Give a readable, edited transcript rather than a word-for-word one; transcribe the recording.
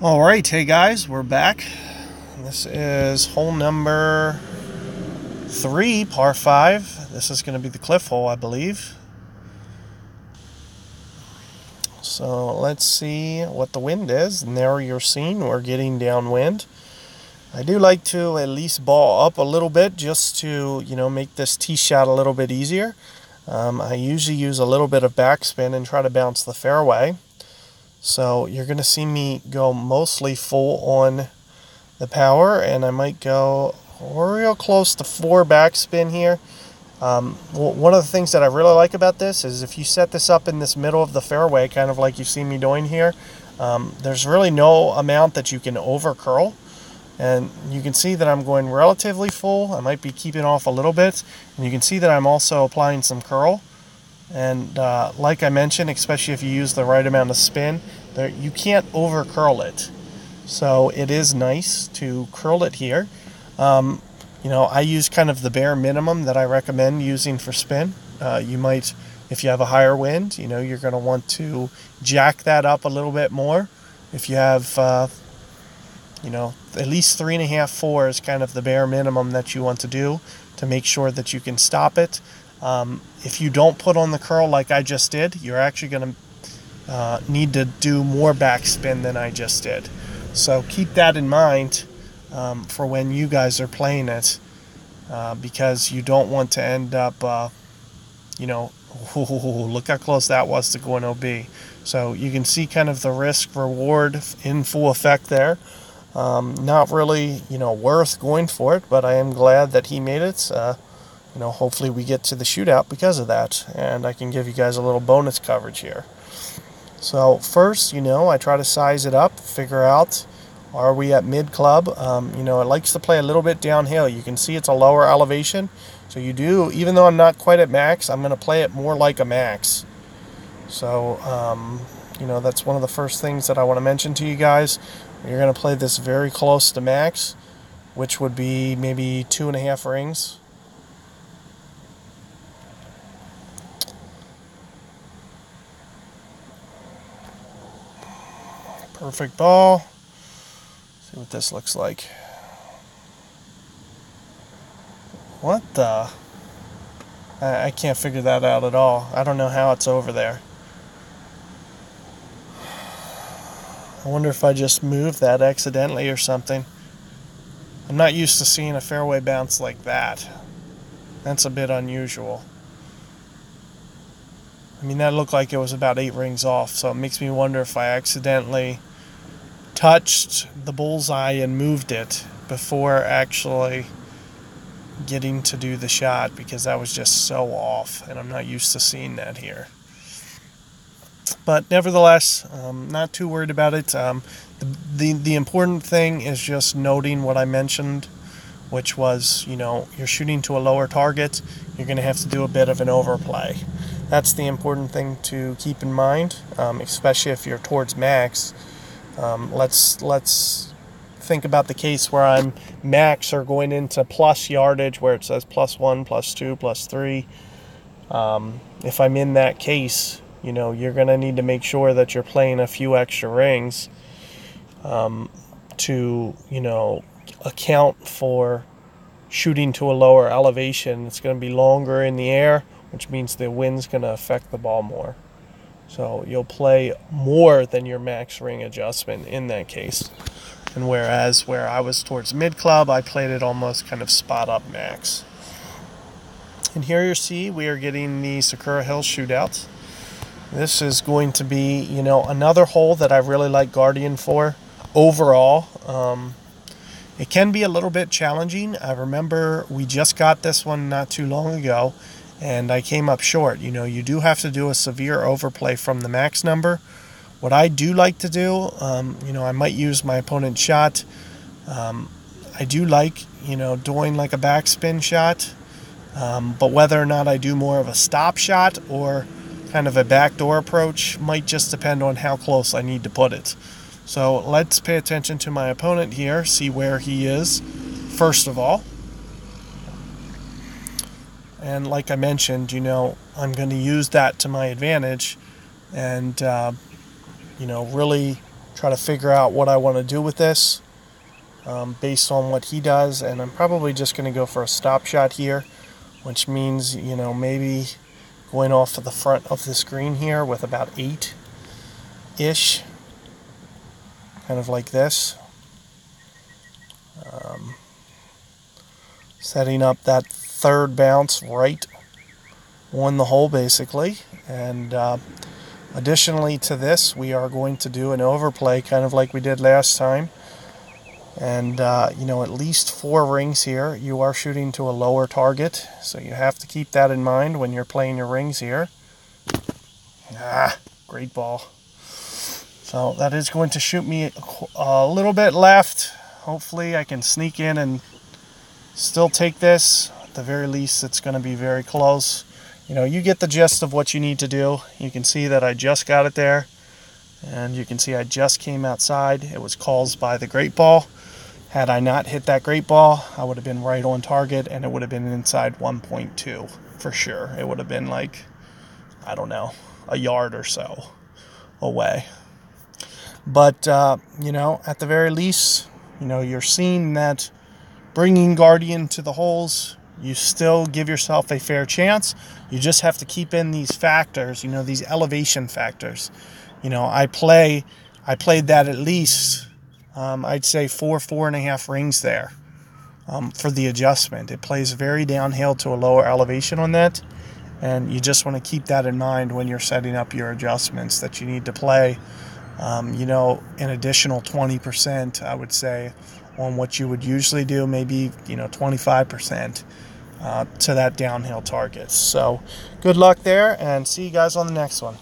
All right, hey guys, we're back. This is hole number 3, par 5. This is going to be the cliff hole, I believe. So let's see what the wind is. And there you're seeing we're getting downwind. I do like to at least ball up a little bit just to, make this tee shot a little bit easier. I usually use a little bit of backspin and try to bounce the fairway. So you're going to see me go mostly full on the power, and I might go real close to 4 backspin here. One of the things that I really like about this is if you set this up in this middle of the fairway, kind of like you see me doing here, there's really no amount that you can over curl. And you can see that I'm going relatively full. I might be keeping off a little bit. And you can see that I'm also applying some curl. And like I mentioned, especially if you use the right amount of spin, you can't over curl it. So it is nice to curl it here. I use kind of the bare minimum that I recommend using for spin. You might, if you have a higher wind, you're going to want to jack that up a little bit more. If you have, at least 3.5, 4 is kind of the bare minimum that you want to do to make sure that you can stop it. If you don't put on the curl like I just did, you're actually going to need to do more backspin than I just did. So keep that in mind for when you guys are playing it, because you don't want to end up, look how close that was to going OB. So you can see kind of the risk reward in full effect there. Not really, worth going for it, but I am glad that he made it. Hopefully we get to the shootout because of that, and I can give you guys a little bonus coverage here. So first, I try to size it up, figure out, are we at mid club? It likes to play a little bit downhill. You can see it's a lower elevation. So even though I'm not quite at max, I'm going to play it more like a max. So, that's one of the first things that I want to mention to you guys. You're going to play this very close to max, which would be maybe 2.5 rings. Perfect ball. See what this looks like. What the? I can't figure that out at all. I don't know how it's over there. I wonder if I just moved that accidentally or something. I'm not used to seeing a fairway bounce like that. That's a bit unusual. I mean, that looked like it was about 8 rings off, so it makes me wonder if I accidentally touched the bullseye and moved it before actually getting to do the shot, because that was just so off, and I'm not used to seeing that here. But nevertheless, not too worried about it. The important thing is just noting what I mentioned, which was, you're shooting to a lower target. You're going to have to do a bit of an overplay. That's the important thing to keep in mind, especially if you're towards max. Let's think about the case where I'm max or going into plus yardage, where it says +1, +2, +3. If I'm in that case, you're going to need to make sure that you're playing a few extra rings to, account for shooting to a lower elevation. It's going to be longer in the air, which means the wind's going to affect the ball more. So you'll play more than your max ring adjustment in that case. And whereas where I was towards mid club, I played it almost kind of spot up max. And here you see we are getting the Sakura Hills shootout. This is going to be, another hole that I really like Guardian for overall. It can be a little bit challenging. I remember we just got this one not too long ago, and I came up short. You do have to do a severe overplay from the max number. What I do like to do, I might use my opponent's shot. I do like, doing like a backspin shot, but whether or not I do more of a stop shot or kind of a backdoor approach might just depend on how close I need to put it. So let's pay attention to my opponent here, see where he is, first of all. And like I mentioned, I'm going to use that to my advantage and, really try to figure out what I want to do with this based on what he does. And I'm probably just going to go for a stop shot here, which means, you know, maybe going off of the front of this green here with about 8-ish, kind of like this. Setting up that third bounce right on the hole, basically. And additionally to this, we are going to do an overplay, kind of like we did last time. And, you know, at least 4 rings here. You are shooting to a lower target, so you have to keep that in mind when you're playing your rings here. Great ball. So that is going to shoot me a little bit left. Hopefully I can sneak in and still take this. At the very least, it's going to be very close. You know, you get the gist of what you need to do. You can see that I just got it there. And you can see I just came outside. It was caused by the great ball. Had I not hit that great ball, I would have been right on target, and it would have been inside 1.2 for sure. It would have been like, I don't know, a yard or so away. But, you know, at the very least, you know, you're seeing that bringing Guardian to the holes, you still give yourself a fair chance. You just have to keep in these factors, you know, these elevation factors. You know, I played that at least, I'd say 4.5 rings there for the adjustment. It plays very downhill to a lower elevation on that. And you just want to keep that in mind when you're setting up your adjustments, that you need to play, you know, an additional 20%, I would say, on what you would usually do, maybe, you know, 25% to that downhill target. So good luck there, and see you guys on the next one.